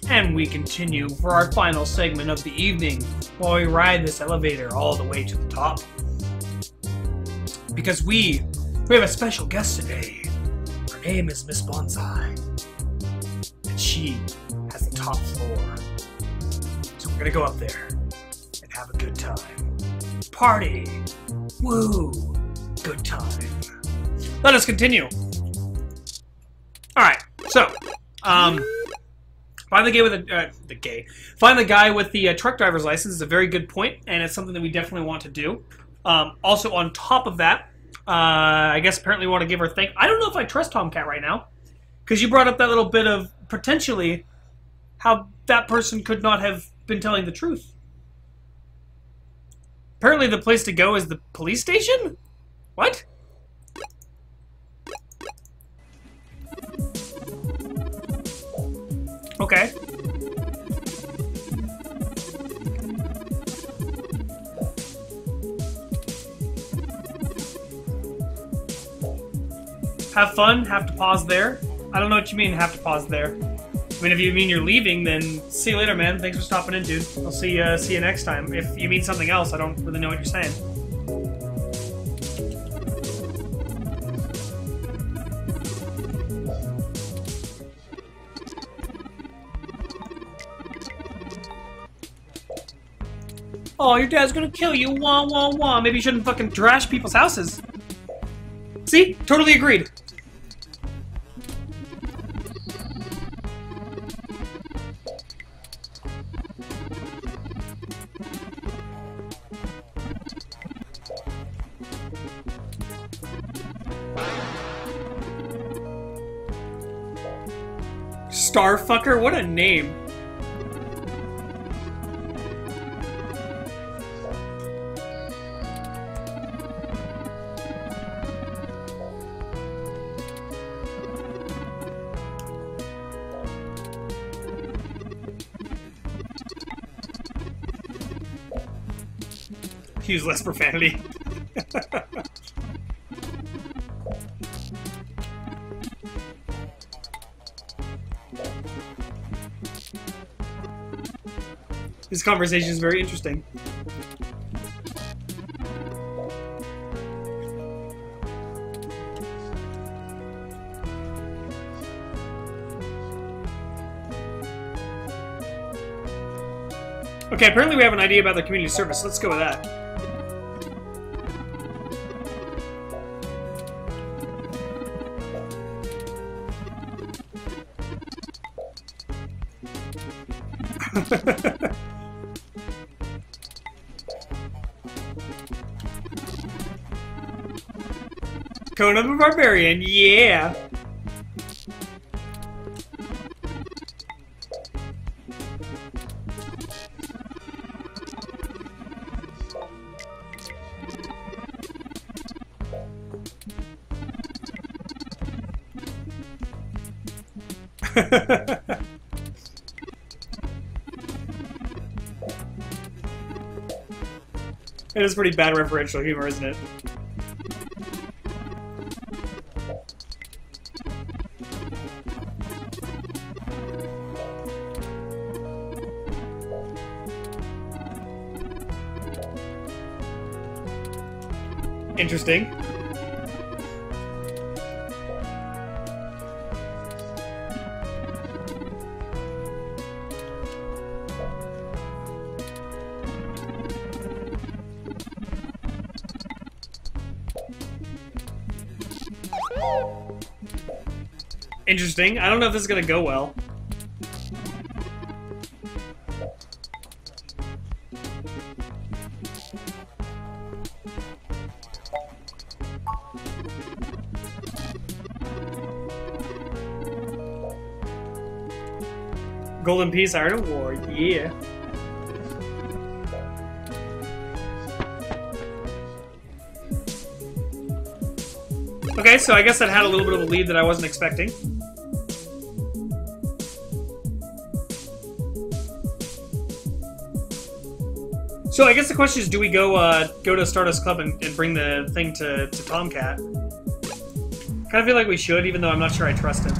And we continue for our final segment of the evening while we ride this elevator all the way to the top. Because we have a special guest today. Her name is Miss Bonsai. And she has the top floor. So we're gonna go up there and have a good time. Party! Woo! Good time. Let us continue. Alright, so, find the guy with the truck driver's license is a very good point, and it's something that we definitely want to do. Also, on top of that, I guess apparently we want to give her thanks. I don't know if I trust Tomcat right now, because you brought up that little bit of potentially how that person could not have been telling the truth. Apparently the place to go is the police station? What? Okay. Have fun, have to pause there. I don't know what you mean, have to pause there. I mean, if you mean you're leaving, then see you later, man. Thanks for stopping in, dude. I'll see you next time. If you mean something else, I don't really know what you're saying. Oh, your dad's gonna kill you. Wah, wah, wah. Maybe you shouldn't fucking trash people's houses. See? Totally agreed. Starfucker? What a name. Use less profanity. This conversation is very interesting. Okay, apparently we have an idea about the community service. Let's go with that. Conan the Barbarian, yeah! It is pretty bad referential humor, isn't it? Interesting. Interesting. I don't know if this is gonna go well. Golden Peace, Art of War, yeah. Okay, so I guess that had a little bit of a lead that I wasn't expecting. So I guess the question is, do we go to Stardust Club and bring the thing to Tomcat? Kind of feel like we should, even though I'm not sure I trust him.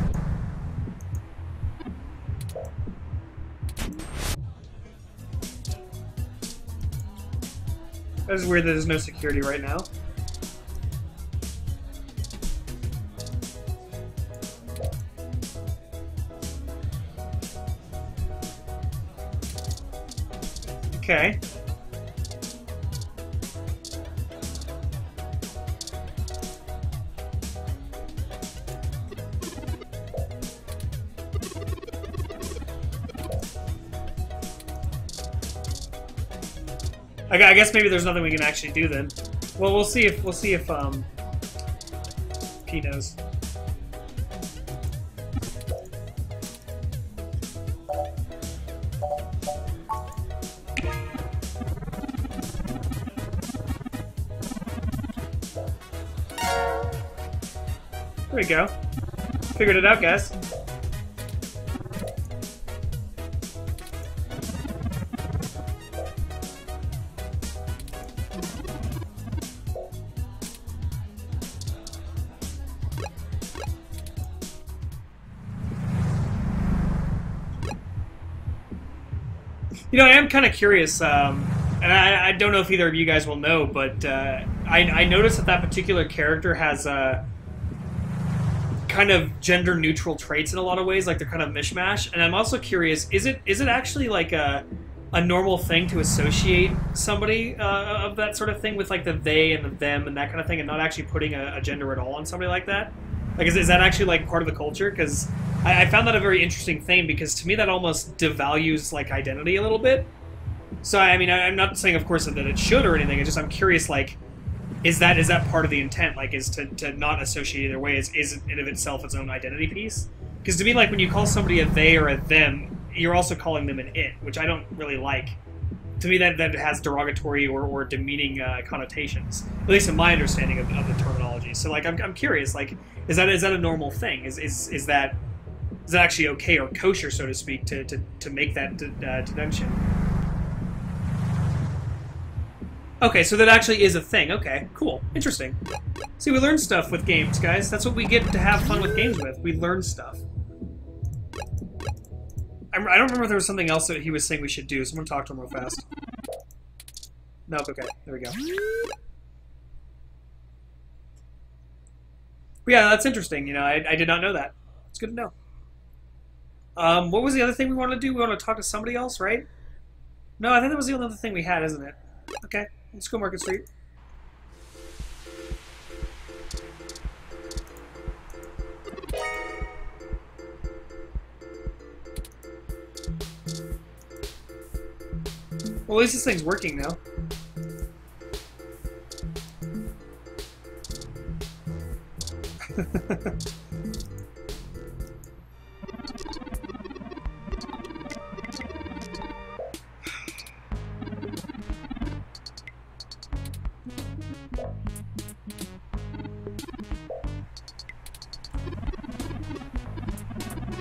That's weird that there's no security right now. Okay. I guess maybe there's nothing we can actually do then. Well, we'll see if Pete knows. There we go. Figured it out, guys. You know, I am kind of curious, and I don't know if either of you guys will know, but I noticed that particular character has kind of gender-neutral traits in a lot of ways, like they're kind of mishmash. And I'm also curious, is it actually like a normal thing to associate somebody of that sort of thing with like the they and the them and that kind of thing, and not actually putting a gender at all on somebody like that? Like, is that actually like part of the culture? Because I found that a very interesting thing, because to me that almost devalues like identity a little bit. So I mean, I'm not saying, of course, that it should or anything. It's just I'm curious, like, is that part of the intent? Like, is to not associate either way is in of itself its own identity piece? Because to me, like, when you call somebody a they or a them, you're also calling them an it, which I don't really like. To me, that has derogatory or demeaning connotations, at least in my understanding of the terminology. So, like, I'm curious, like, is that a normal thing? Is that actually okay or kosher, so to speak, to make that deduction? Okay, so that actually is a thing. Okay, cool, interesting. See, we learn stuff with games, guys. That's what we get to have fun with games with. We learn stuff. I don't remember if there was something else that he was saying we should do, so I'm going to talk to him real fast. Nope, okay. There we go. But yeah, that's interesting. You know, I did not know that. It's good to know. What was the other thing we wanted to do? We want to talk to somebody else, right? No, I think that was the only other thing we had, isn't it? Okay, let's go Market Street. Well, at least this thing's working now.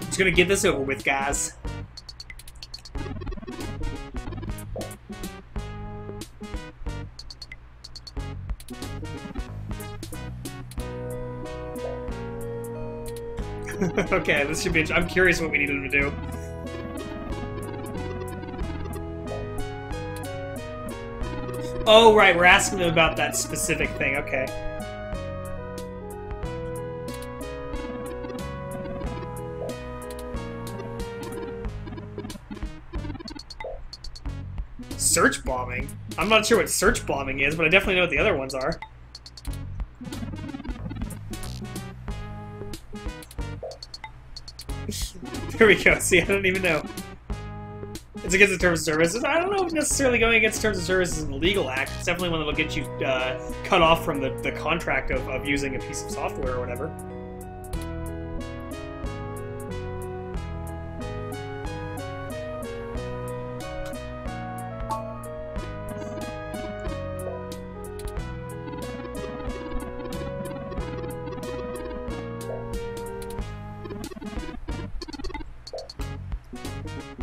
Just gonna get this over with, guys. Okay, this should be. I'm curious what we need him to do. Oh, right, we're asking him about that specific thing. Okay. Search bombing? I'm not sure what search bombing is, but I definitely know what the other ones are. There we go. See, I don't even know. It's against the terms of services. I don't know if necessarily going against terms of services is an illegal act. It's definitely one that will get you cut off from the contract of using a piece of software or whatever.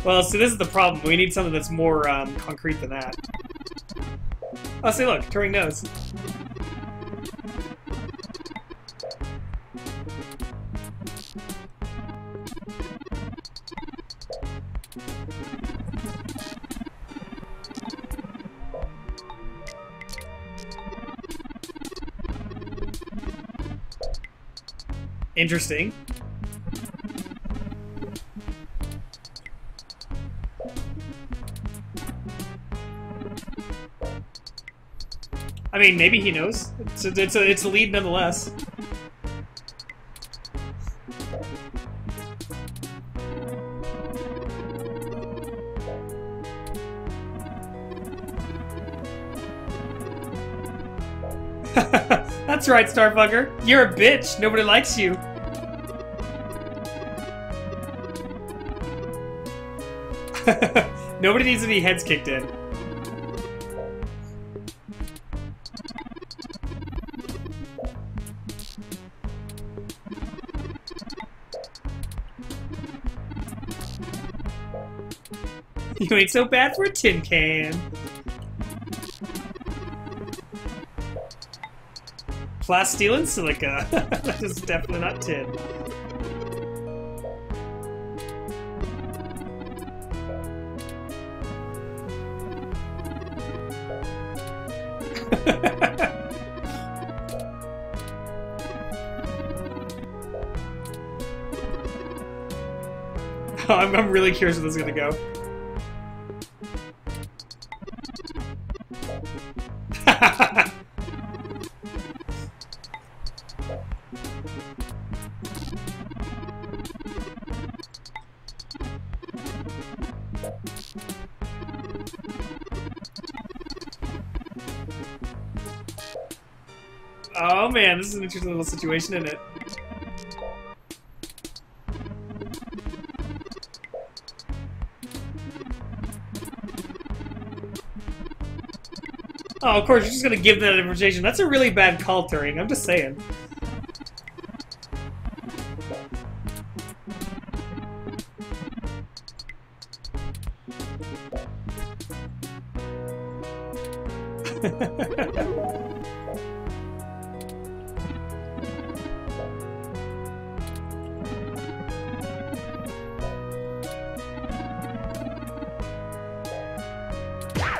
Well, see, this is the problem. We need something that's more concrete than that. Oh, see, look, Turing knows. Interesting. I mean, maybe he knows. It's a lead nonetheless. That's right, Starfucker. You're a bitch. Nobody likes you. Nobody needs any heads kicked in. You ain't so bad for a tin can. Plasteel and silica. That is definitely not tin. Oh, I'm really curious where this is gonna go. Oh man, this is an interesting little situation, isn't it? Oh, of course, you're just gonna give that information. That's a really bad call, Turing. I'm just saying.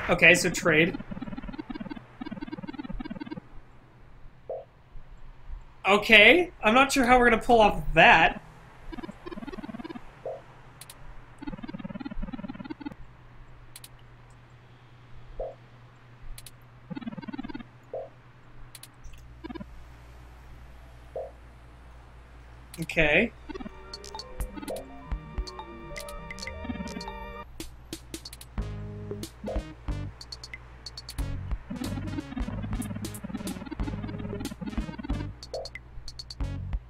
Okay, so trade. Okay, I'm not sure how we're gonna pull off that. Okay.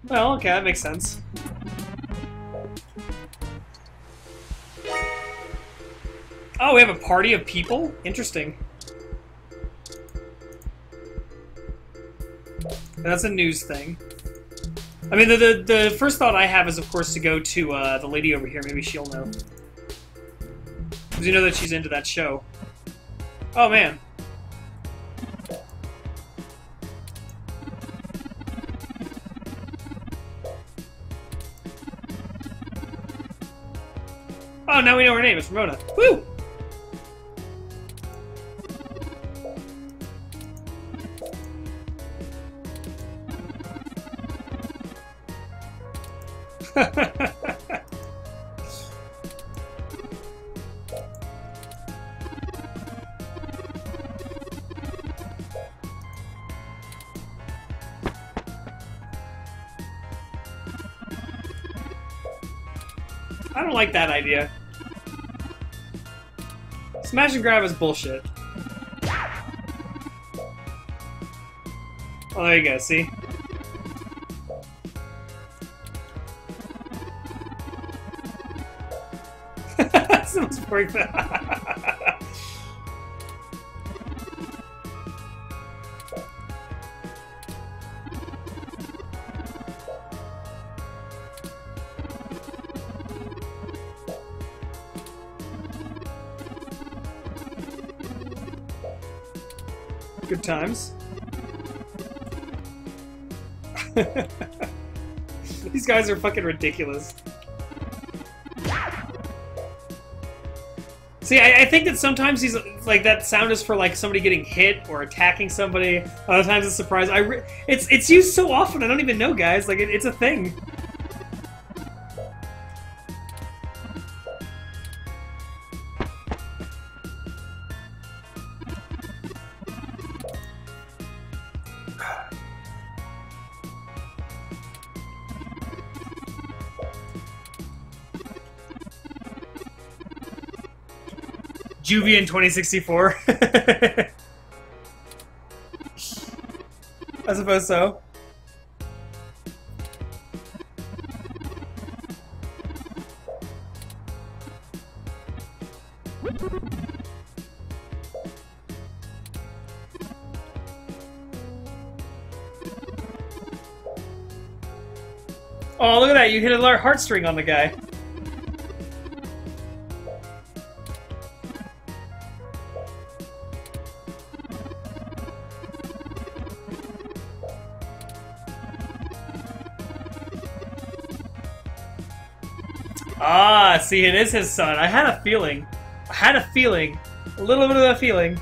Well, okay, that makes sense. Oh, we have a party of people? Interesting. That's a news thing. I mean, the first thought I have is, of course, to go to the lady over here. Maybe she'll know. Because you know that she's into that show. Oh, man. Oh, now we know her name. It's Ramona. Woo! I don't like that idea. Smash and grab is bullshit. Oh, there you go, see? That's the most boring thing. Good times. These guys are fucking ridiculous. See, I think that sometimes he's like that sound is for like somebody getting hit or attacking somebody. Other times it's surprise. It's used so often I don't even know, guys. Like it's a thing. Juvie in 2064. I suppose so. Oh, look at that. You hit a heartstring on the guy. Ah, see, it is his son. I had a feeling. I had a feeling. A little bit of a feeling.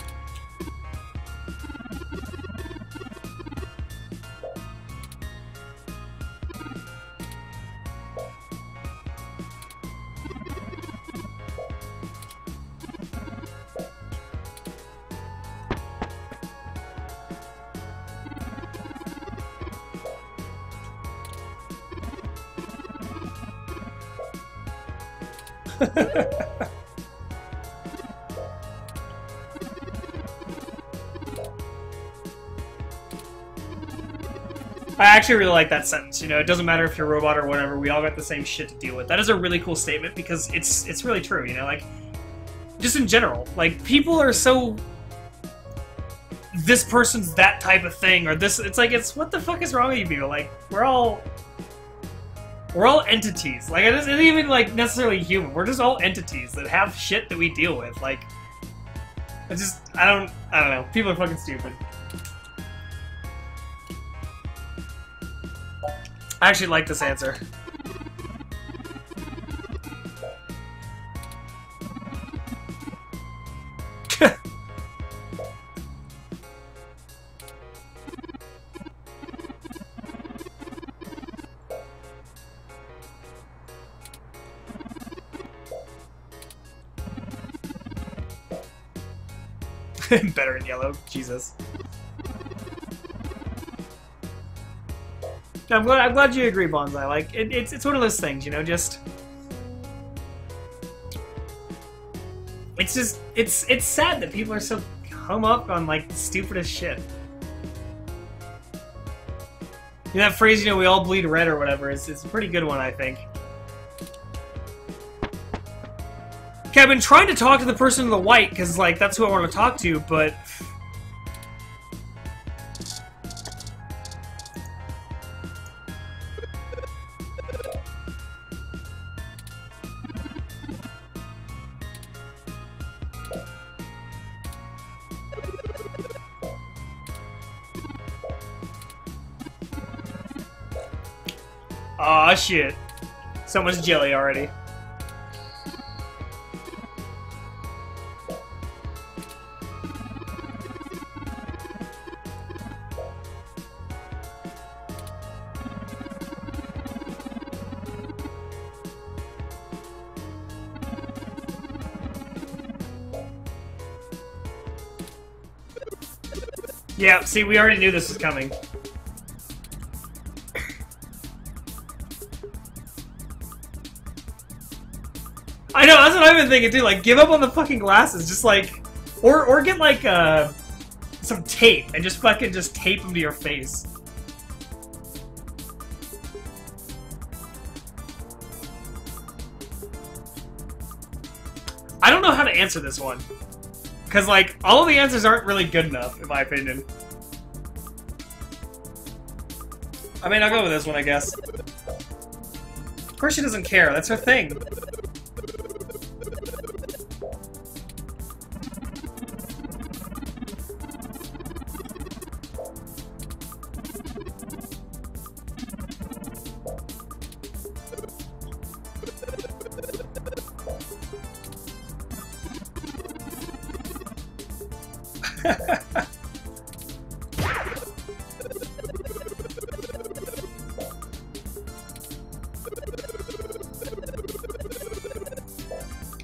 I actually really like that sentence. You know, it doesn't matter if you're a robot or whatever. We all got the same shit to deal with. That is a really cool statement because it's really true. You know, like just in general, like people are so. This person's that type of thing, or this. It's like it's what the fuck is wrong with you people? Like we're all entities. Like it isn't even like necessarily human. We're just all entities that have shit that we deal with. Like I don't know. People are fucking stupid. I actually like this answer. Better in yellow, Jesus. I'm glad you agree, Bonsai. Like it's one of those things, you know. Just it's sad that people are so hung up on like the stupidest shit. You know, that phrase, you know, we all bleed red or whatever. It's a pretty good one, I think. Okay, I've been trying to talk to the person in the white because like that's who I want to talk to, but. Aw, shit. So much jelly already. Yeah, see, we already knew this was coming. I know, that's what I've been thinking too. Like, give up on the fucking glasses. Just like, or get like some tape and just fucking just tape them to your face. I don't know how to answer this one. Because, like, all of the answers aren't really good enough, in my opinion. I mean, I'll go with this one, I guess. Of course she doesn't care. That's her thing.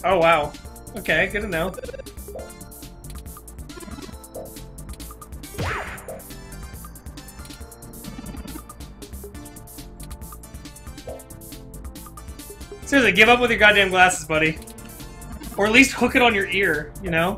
Oh, wow. Okay, good to know. Seriously, give up with your goddamn glasses, buddy. Or at least hook it on your ear, you know?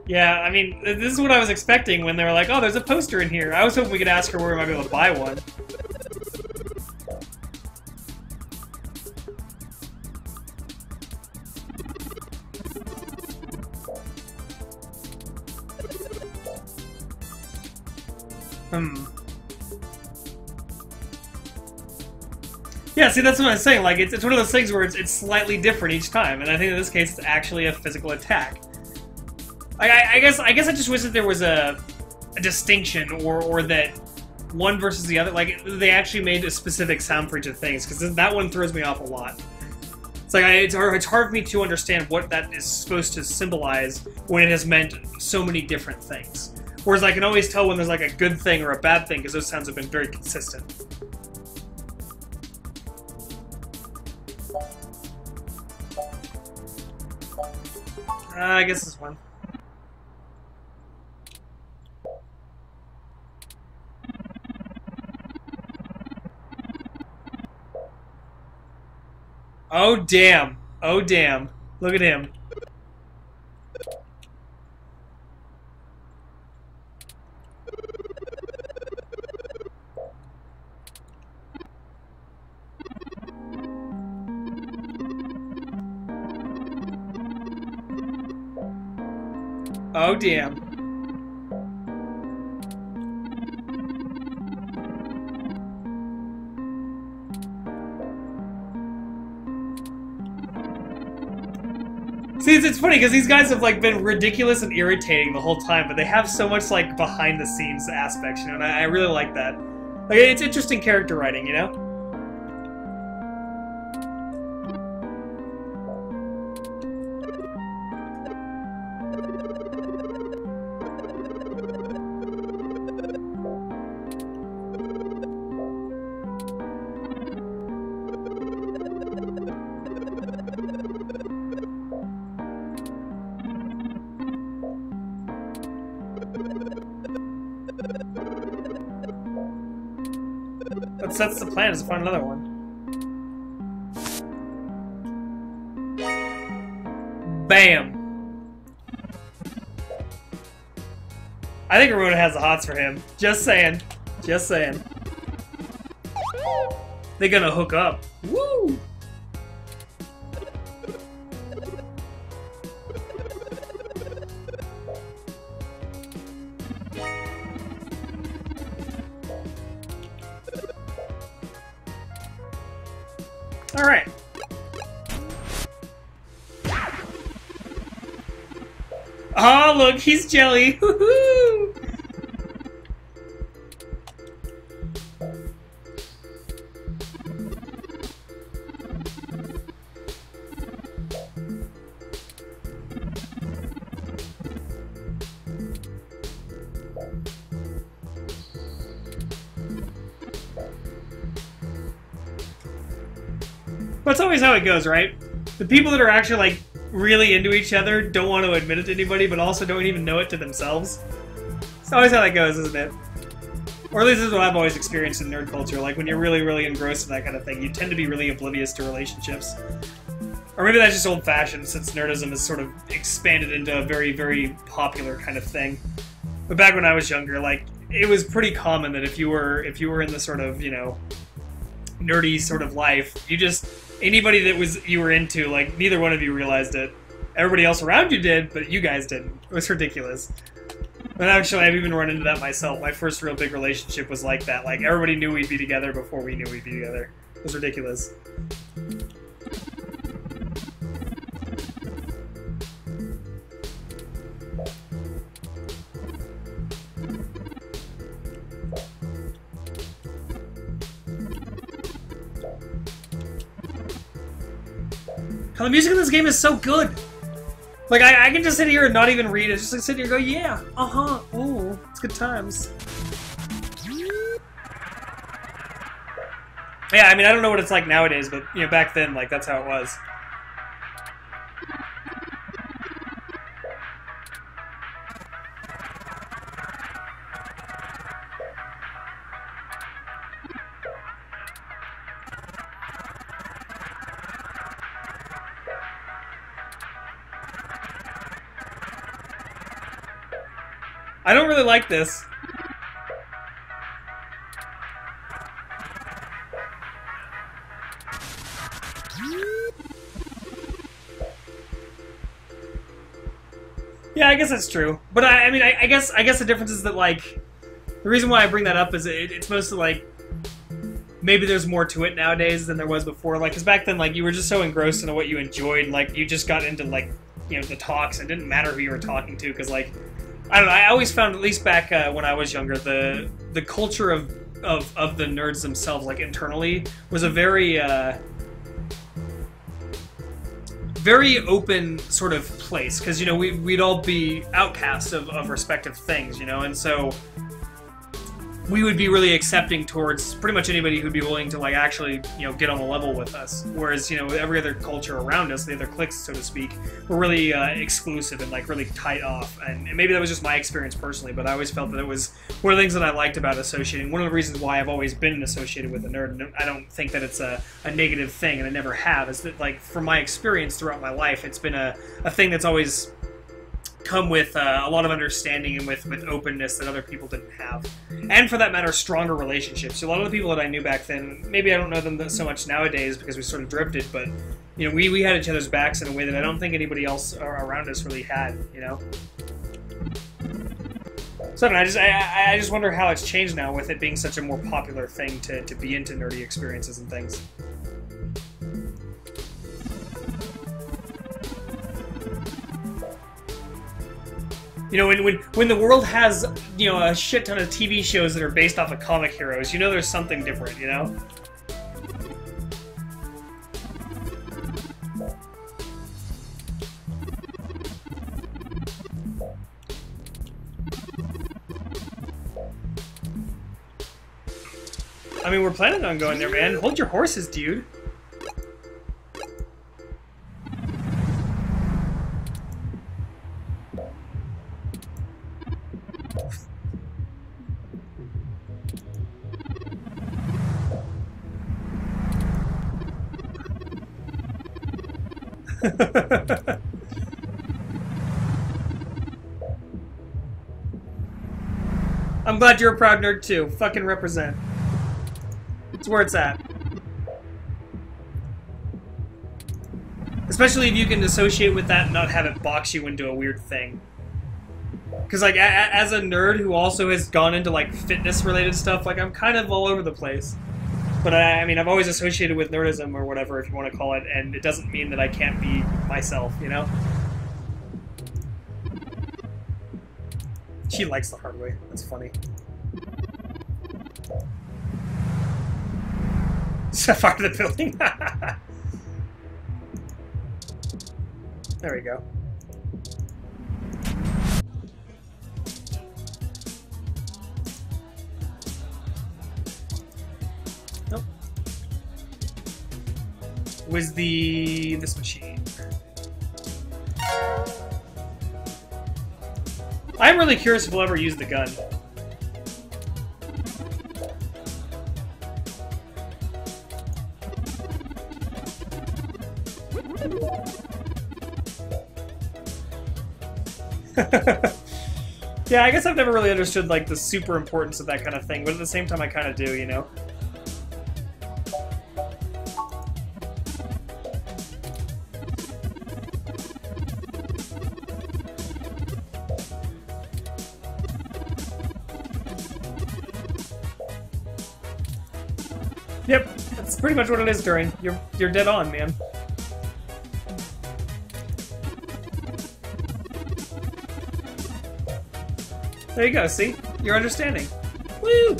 Yeah, I mean, this is what I was expecting when they were like, oh, there's a poster in here. I was hoping we could ask her where we might be able to buy one. Yeah, see, that's what I'm saying. Like, it's one of those things where it's slightly different each time, and I think in this case it's actually a physical attack. I guess I just wish that there was a distinction, or that one versus the other, like, they actually made a specific sound for each of the things, because that one throws me off a lot. It's like, it's hard for me to understand what that is supposed to symbolize when it has meant so many different things. Whereas I can always tell when there's like a good thing or a bad thing, because those sounds have been very consistent. I guess this one. Oh, damn. Oh, damn. Look at him. Oh, damn. See, it's funny because these guys have like been ridiculous and irritating the whole time, but they have so much like behind the scenes aspects, you know, and I really like that. Like, it's interesting character writing, you know? That's the plan, is to find another one. Bam! I think Ramona has the hots for him. Just saying. Just saying. They're gonna hook up. Woo! Alright. Oh, look, he's jelly. Woohoo! That's always how it goes, right? The people that are actually, like, really into each other don't want to admit it to anybody, but also don't even know it to themselves. It's always how that goes, isn't it? Or at least this is what I've always experienced in nerd culture. Like, when you're really, really engrossed in that kind of thing, you tend to be really oblivious to relationships. Or maybe that's just old-fashioned, since nerdism has sort of expanded into a very, very popular kind of thing. But back when I was younger, like, it was pretty common that if you were in the sort of, you know, nerdy sort of life, anybody that you were into, like, neither one of you realized it. Everybody else around you did, but you guys didn't. It was ridiculous. And actually, I've even run into that myself. My first real big relationship was like that. Like, everybody knew we'd be together before we knew we'd be together. It was ridiculous. The music in this game is so good. Like, I can just sit here and not even read it. Just like sit here and go, yeah, uh-huh, ooh, it's good times. Yeah, I mean, I don't know what it's like nowadays, but, you know, back then, like, that's how it was. I don't really like this. Yeah, I guess that's true. But I mean, I guess the difference is that, like, the reason why I bring that up is it's mostly like maybe there's more to it nowadays than there was before. Like, because back then, like, you were just so engrossed into what you enjoyed, and, like, you just got into, like, you know, the talks. It didn't matter who you were talking to, because, like, I don't know. I always found, at least back when I was younger, the culture of the nerds themselves, like, internally, was a very very open sort of place, because, you know, we'd all be outcasts of respective things, you know, and so we would be really accepting towards pretty much anybody who'd be willing to, like, actually, you know, get on the level with us. Whereas, you know, every other culture around us, the other cliques, so to speak, were really exclusive and, like, really tight off. And maybe that was just my experience personally, but I always felt that it was one of the things that I liked about associating. One of the reasons why I've always been associated with a nerd, and I don't think that it's a negative thing, and I never have, is that, like, from my experience throughout my life, it's been a thing that's always come with a lot of understanding and with openness that other people didn't have. And for that matter, stronger relationships. So a lot of the people that I knew back then, maybe I don't know them so much nowadays because we sort of drifted, but, you know, we had each other's backs in a way that I don't think anybody else around us really had, you know? So I don't know, I just wonder how it's changed now with it being such a more popular thing to be into nerdy experiences and things. You know, when the world has, you know, a shit ton of TV shows that are based off of comic heroes, you know there's something different, you know? I mean, we're planning on going there, man. Hold your horses, dude. I'm glad you're a proud nerd too. Fucking represent. It's where it's at. Especially if you can associate with that and not have it box you into a weird thing. Because, like, as a nerd who also has gone into, like, fitness-related stuff, like, I'm kind of all over the place. But, I mean, I've always associated with nerdism, or whatever, if you want to call it, and it doesn't mean that I can't be myself, you know? She likes the hard way. That's funny. Set fire to the building. There we go. Nope. Was this machine? I'm really curious if we'll ever use the gun. Yeah, I guess I've never really understood, like, the super importance of that kind of thing, but at the same time I kind of do, you know? Yep, that's pretty much what it is, Durin. You're dead on, man. There you go, see? You're understanding. Woo!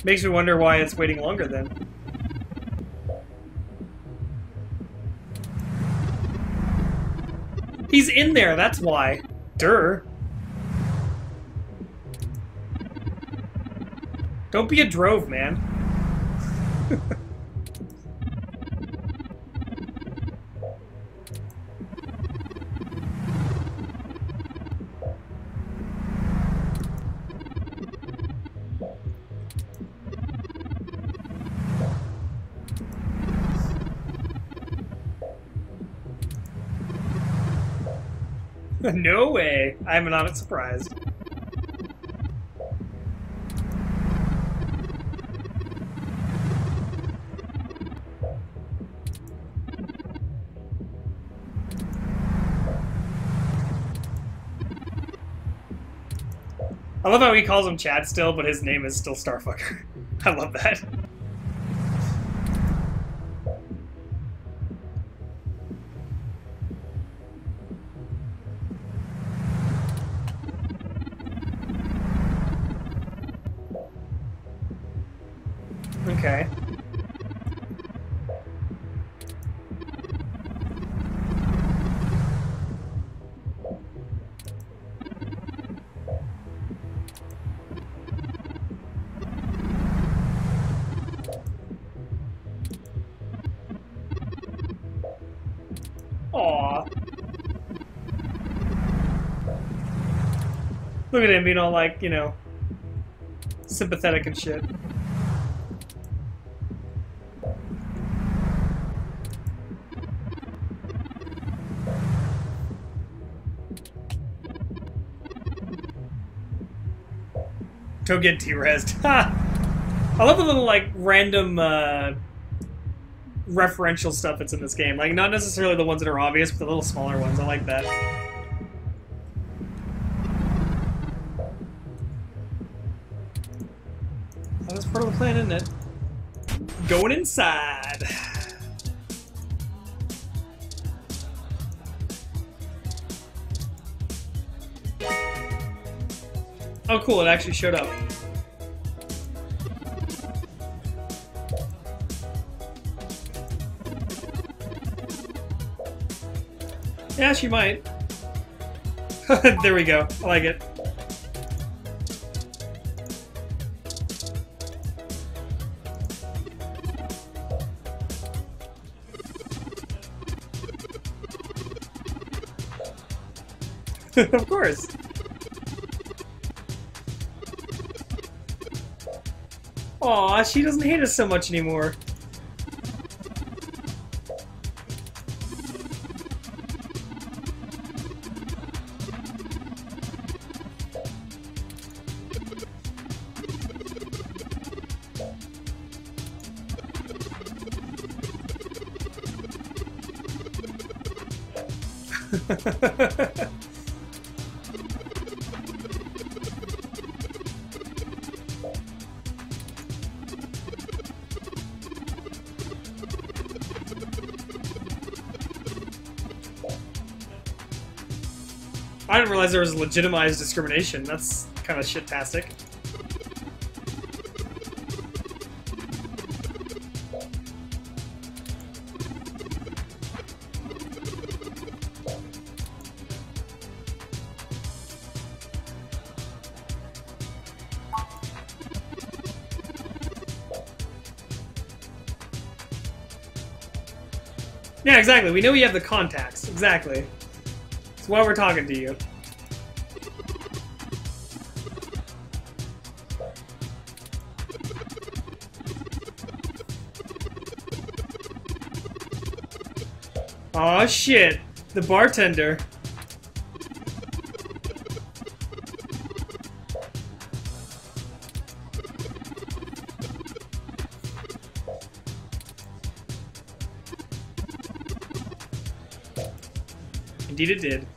Makes me wonder why it's waiting longer then. He's in there, that's why. Durr. Don't be a drove, man. No way. I'm not surprised. I love how he calls him Chad still, but his name is still Starfucker. I love that. Okay. Aww. Look at him being all like, you know, sympathetic and shit. Go get T-Resed. Ha! I love the little, like, random, referential stuff that's in this game. Like, not necessarily the ones that are obvious, but the little smaller ones. I like that. That was part of the plan, isn't it? Going inside. Oh, cool, it actually showed up. Yeah, she might. There we go. I like it. Of course. Aw, she doesn't hate us so much anymore. I didn't realize there was legitimized discrimination. That's kind of shit-tastic. Yeah, exactly. We know you have the contacts. Exactly. That's why we're talking to you. Aw, shit. The bartender. Indeed it did.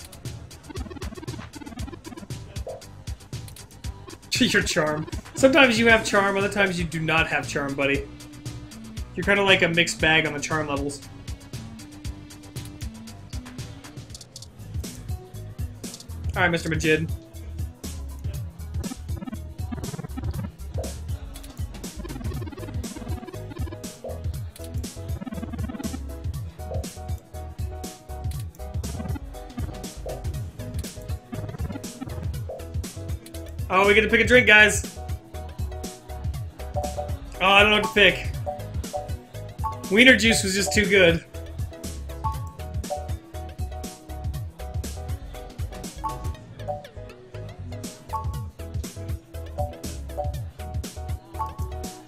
Your charm. Sometimes you have charm, other times you do not have charm, buddy. You're kind of like a mixed bag on the charm levels. Alright, Mr. Majid. Oh, we get to pick a drink, guys. Oh, I don't know what to pick. Wiener juice was just too good.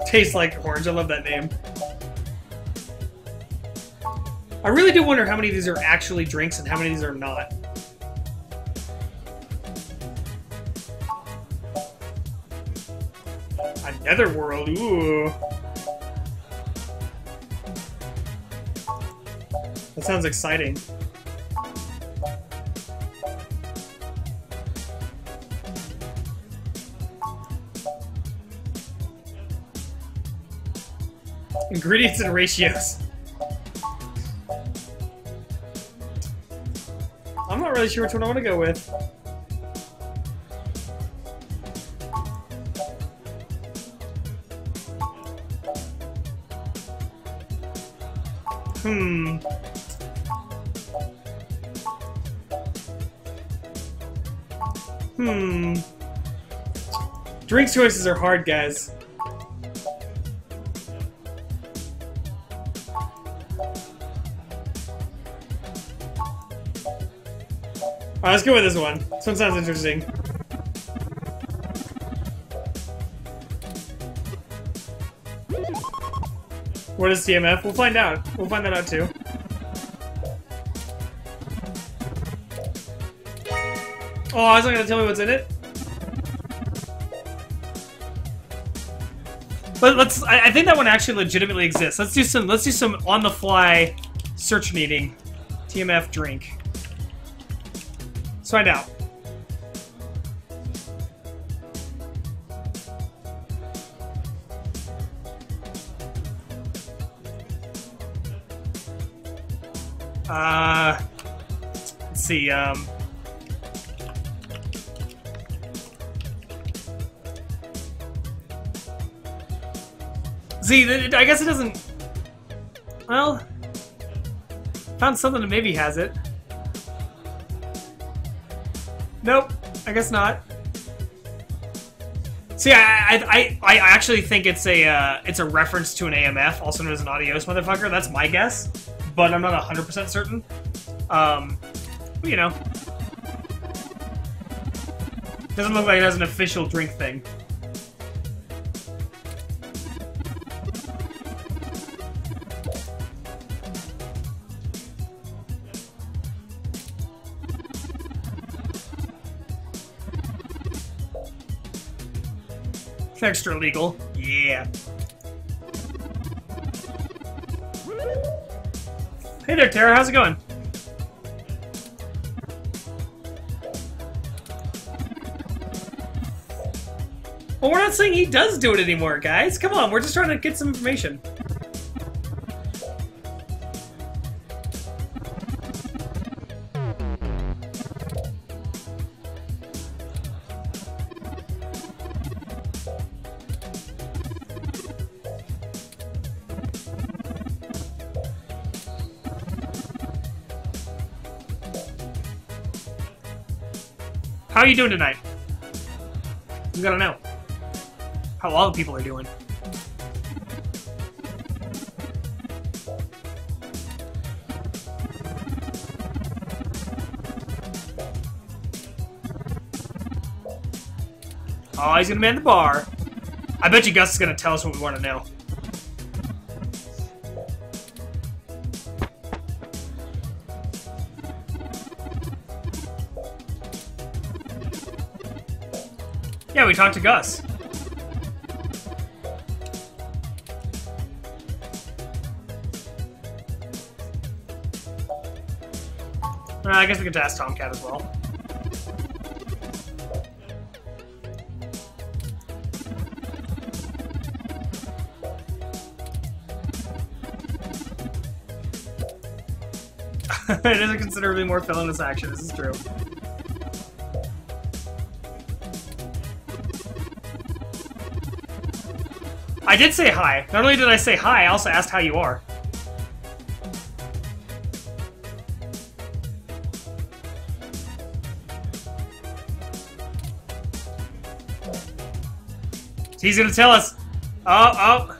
Tastes like orange. I love that name. I really do wonder how many of these are actually drinks and how many of these are not. Netherworld, ooh. That sounds exciting. Ingredients and ratios. I'm not really sure which one I want to go with. Drink choices are hard, guys. Alright, let's go with this one. This one sounds interesting. What is TMF? We'll find out. We'll find that out too. Oh, I was not gonna tell me what's in it. But I think that one actually legitimately exists. Let's do some on-the-fly search needing. TMF drink. Let's find out. Let's see, See, I guess it doesn't... Well... Found something that maybe has it. Nope. I guess not. See, I actually think it's a reference to an AMF, also known as an Adios motherfucker. That's my guess, but I'm not 100% certain. You know. Doesn't look like it has an official drink thing. Extra legal. Yeah. Hey there, Tara. How's it going? Well, we're not saying he does do it anymore, guys. Come on, we're just trying to get some information. How are you doing tonight? You gotta know how all the people are doing. Oh, he's gonna man the bar. I bet you Gus is gonna tell us what we want to know. Yeah, we talked to Gus. I guess we could ask Tomcat as well. It is a considerably more villainous action, this is true. I did say hi. Not only did I say hi, I also asked how you are. He's gonna tell us. Oh.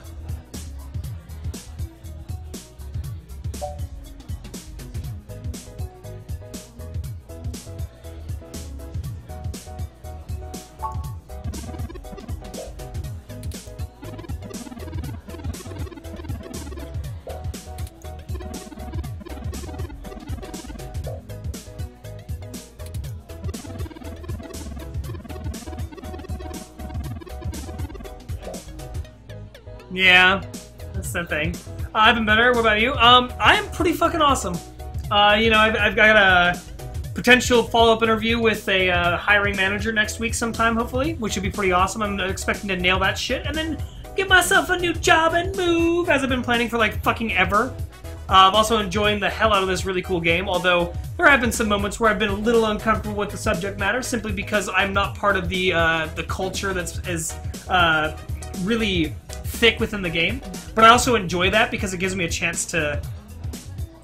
Yeah, that's the thing. I've been better. What about you? I am pretty fucking awesome. You know, I've got a potential follow-up interview with a hiring manager next week sometime, hopefully, which should be pretty awesome. I'm expecting to nail that shit and then get myself a new job and move, as I've been planning for like fucking ever. I'm also enjoying the hell out of this really cool game, although there have been some moments where I've been a little uncomfortable with the subject matter, simply because I'm not part of the culture that's as really thick within the game. But I also enjoy that because it gives me a chance to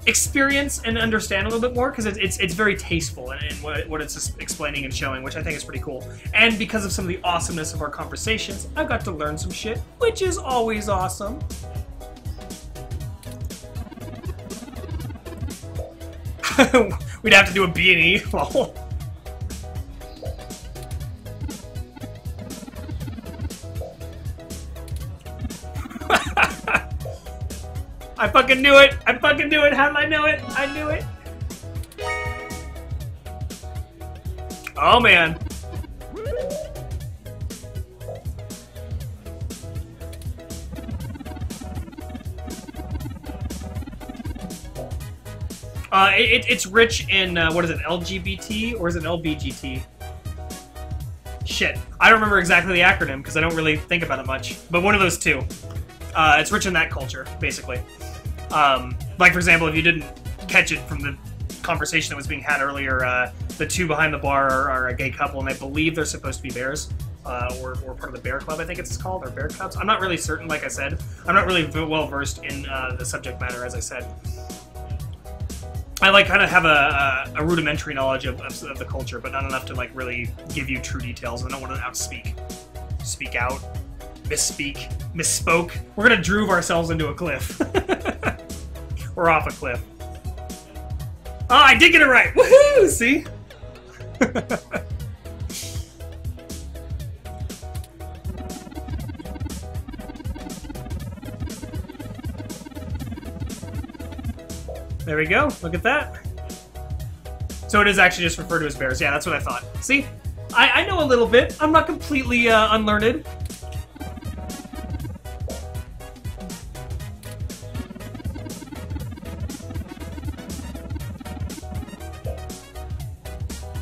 experience and understand a little bit more, because it's very tasteful in what it's explaining and showing, which I think is pretty cool. And because of some of the awesomeness of our conversations, I got to learn some shit, which is always awesome. We'd have to do a B&E. I fucking knew it! I fucking knew it! How did I know it? I knew it! Oh, man. It's rich in, what is it, LGBT? Or is it LBGT? Shit. I don't remember exactly the acronym, because I don't really think about it much. But one of those two. It's rich in that culture, basically. Like, for example, if you didn't catch it from the conversation that was being had earlier, the two behind the bar are a gay couple, and I believe they're supposed to be bears. Or part of the Bear Club, I think it's called, or Bear Cubs. I'm not really certain, like I said. I'm not really well-versed in the subject matter, as I said. I, like, kind of have a rudimentary knowledge of the culture, but not enough to, like, really give you true details. I don't want to outspeak. Speak out. Misspeak. Misspoke. We're gonna droove ourselves into a cliff. We're off a cliff. Oh, I did get it right! Woohoo! See? There we go. Look at that. So it is actually just referred to as bears. Yeah, that's what I thought. See? I know a little bit. I'm not completely unlearned.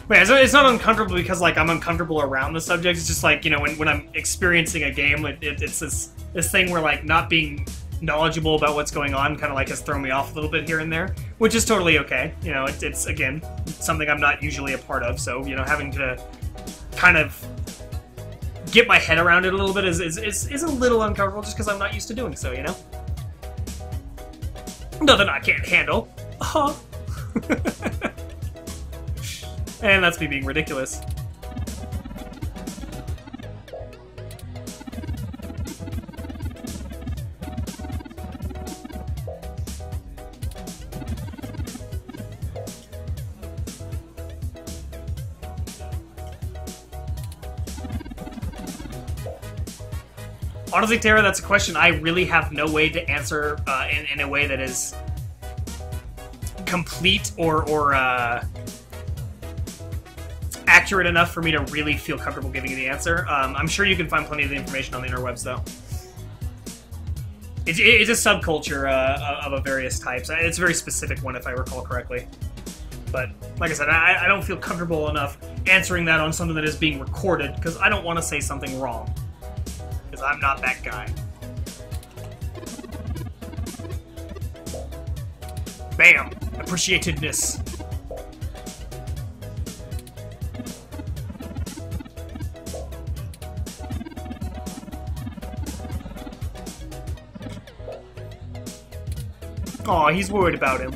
But it's not uncomfortable because, like, I'm uncomfortable around the subject. It's just like, you know, when I'm experiencing a game, it's this thing where, like, not being knowledgeable about what's going on kind of, like, has thrown me off a little bit here and there, which is totally okay. You know, it's again, something I'm not usually a part of, so, you know, having to kind of get my head around it a little bit is a little uncomfortable just because I'm not used to doing so, you know? Nothing I can't handle. Uh-huh. And that's me being ridiculous. Honestly, Tara, that's a question I really have no way to answer in a way that is complete or accurate enough for me to really feel comfortable giving you the answer. I'm sure you can find plenty of the information on the interwebs, though. It's a subculture of various types. It's a very specific one, if I recall correctly. But like I said, I don't feel comfortable enough answering that on something that is being recorded, because I don't want to say something wrong. Because I'm not that guy. Bam! Appreciatedness. Aw, he's worried about him.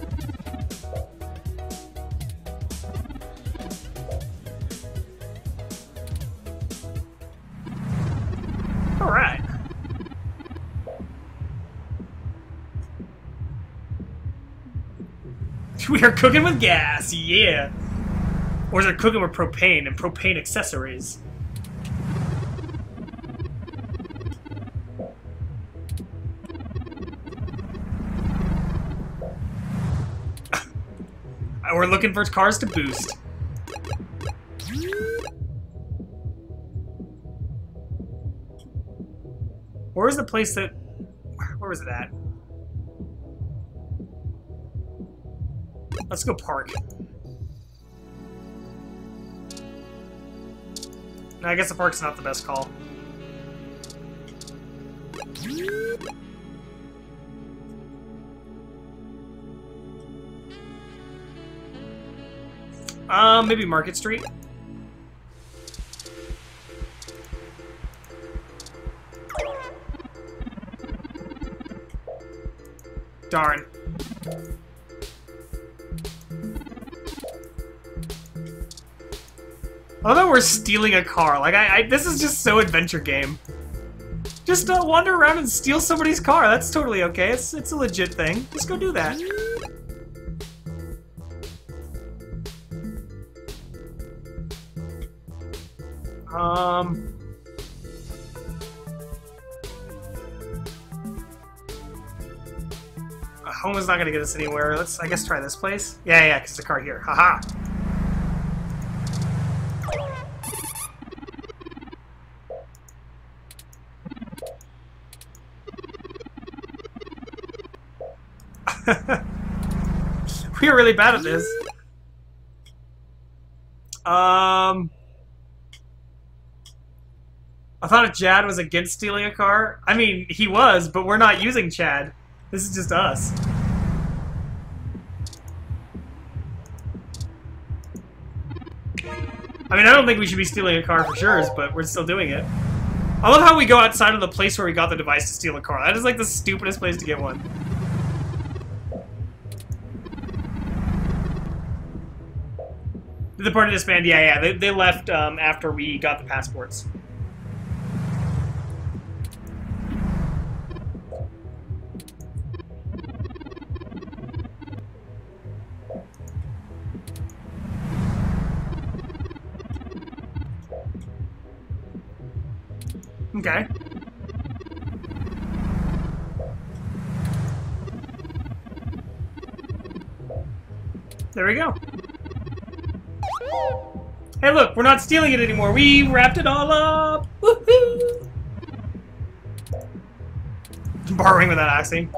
Alright. We are cooking with gas, yeah! Or is it cooking with propane and propane accessories? We're looking for cars to boost. Where was the place that... Where was it at? Let's go park. No, I guess the park's not the best call. Maybe Market Street? Darn. Although we're stealing a car, like this is just so adventure game. Just wander around and steal somebody's car. That's totally okay. It's a legit thing. Just go do that. Home is not gonna get us anywhere. Let's, I guess, try this place. Yeah, because the car here. Haha. We are really bad at this. I thought Chad was against stealing a car. I mean, he was, but we're not using Chad. This is just us. I mean, I don't think we should be stealing a car for sure, but we're still doing it. I love how we go outside of the place where we got the device to steal a car. That is like the stupidest place to get one. Did the party disband? Yeah. They left after we got the passports. Okay. There we go. Hey, look, we're not stealing it anymore. We wrapped it all up. Woohoo! Borrowing without asking.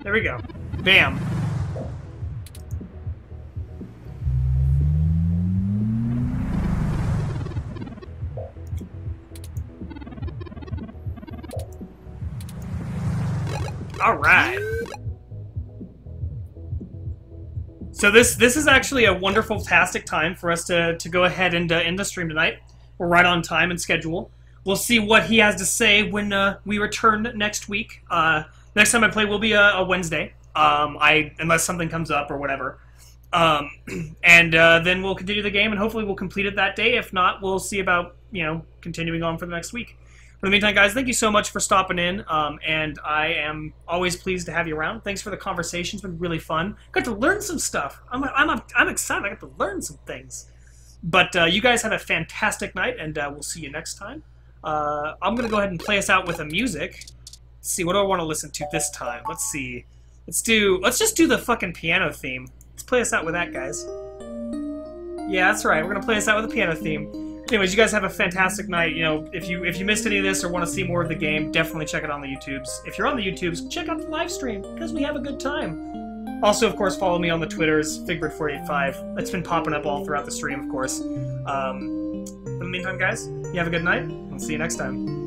There we go. Bam. All right. So this is actually a wonderful, fantastic time for us to go ahead and end the stream tonight. We're right on time and schedule. We'll see what he has to say when we return next week. Next time I play will be a Wednesday, unless something comes up or whatever. And then we'll continue the game, and hopefully we'll complete it that day. If not, we'll see about, continuing on for the next week. For the meantime, guys, thank you so much for stopping in, and I am always pleased to have you around. Thanks for the conversation. It's been really fun. Got to learn some stuff. I'm excited. I got to learn some things. But you guys have a fantastic night, and we'll see you next time. I'm going to go ahead and play us out with a music. Let's see, what do I want to listen to this time? Let's see. Let's just do the fucking piano theme. Let's play us out with that, guys. Yeah, that's right. We're gonna play this out with a piano theme. Anyways, you guys have a fantastic night. You know, if you missed any of this or want to see more of the game, definitely check it on the YouTubes. If you're on the YouTubes, check out the live stream because we have a good time. Also, of course, follow me on the Twitters, Figbird485. It's been popping up all throughout the stream, of course. In the meantime, guys, you have a good night. I'll see you next time.